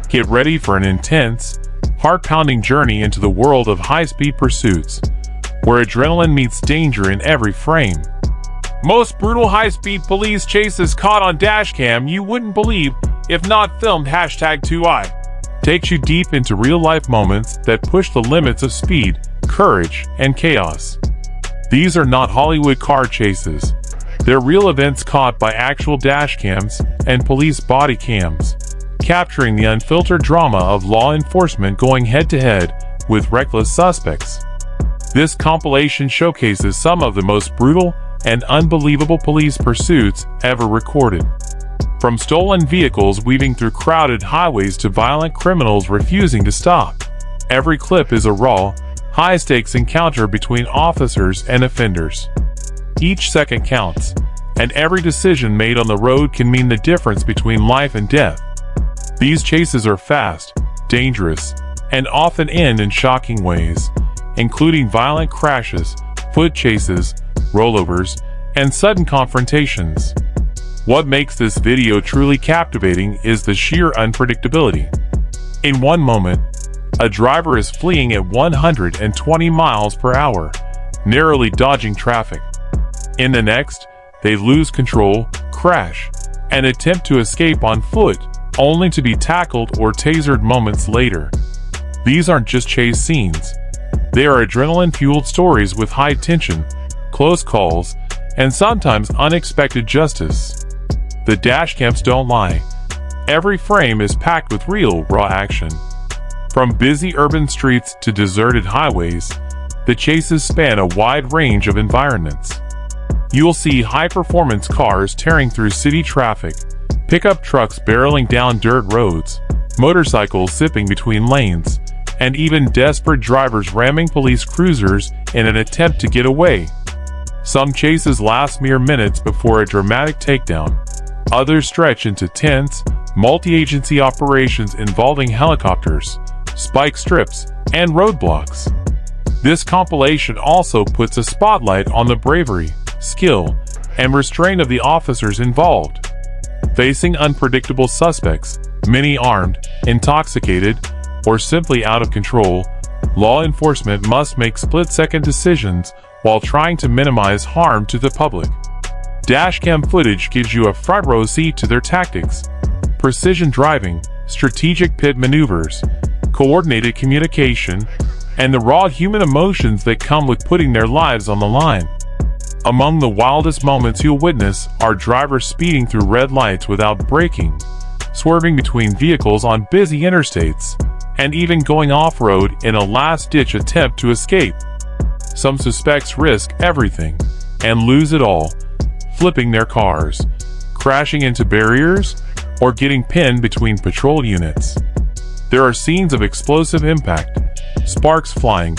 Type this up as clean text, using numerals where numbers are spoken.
Get ready for an intense, heart-pounding journey into the world of high-speed pursuits, where adrenaline meets danger in every frame. Most brutal high-speed police chases caught on Dashcam You Wouldn't Believe if not filmed #2i. Takes you deep into real-life moments that push the limits of speed, courage, and chaos. These are not Hollywood car chases. They're real events caught by actual dashcams and police body cams, capturing the unfiltered drama of law enforcement going head-to-head with reckless suspects. This compilation showcases some of the most brutal and unbelievable police pursuits ever recorded. From stolen vehicles weaving through crowded highways to violent criminals refusing to stop, every clip is a raw, high-stakes encounter between officers and offenders. Each second counts, and every decision made on the road can mean the difference between life and death. These chases are fast, dangerous, and often end in shocking ways, including violent crashes, foot chases, rollovers, and sudden confrontations. What makes this video truly captivating is the sheer unpredictability. In one moment, a driver is fleeing at 120 miles per hour, narrowly dodging traffic. In the next, they lose control, crash, and attempt to escape on foot, only to be tackled or tasered moments later. These aren't just chase scenes. They are adrenaline-fueled stories with high tension, close calls, and sometimes unexpected justice. The dashcams don't lie. Every frame is packed with real, raw action. From busy urban streets to deserted highways, the chases span a wide range of environments. You'll see high-performance cars tearing through city traffic, pickup trucks barreling down dirt roads, motorcycles zipping between lanes, and even desperate drivers ramming police cruisers in an attempt to get away. Some chases last mere minutes before a dramatic takedown. Others stretch into tense, multi-agency operations involving helicopters, spike strips, and roadblocks. This compilation also puts a spotlight on the bravery, skill, and restraint of the officers involved. Facing unpredictable suspects, many armed, intoxicated, or simply out of control, law enforcement must make split-second decisions while trying to minimize harm to the public. Dashcam footage gives you a front-row seat to their tactics: precision driving, strategic pit maneuvers, coordinated communication, and the raw human emotions that come with putting their lives on the line. Among the wildest moments you'll witness are drivers speeding through red lights without braking, swerving between vehicles on busy interstates, and even going off-road in a last-ditch attempt to escape. Some suspects risk everything and lose it all, flipping their cars, crashing into barriers, or getting pinned between patrol units. There are scenes of explosive impact, sparks flying,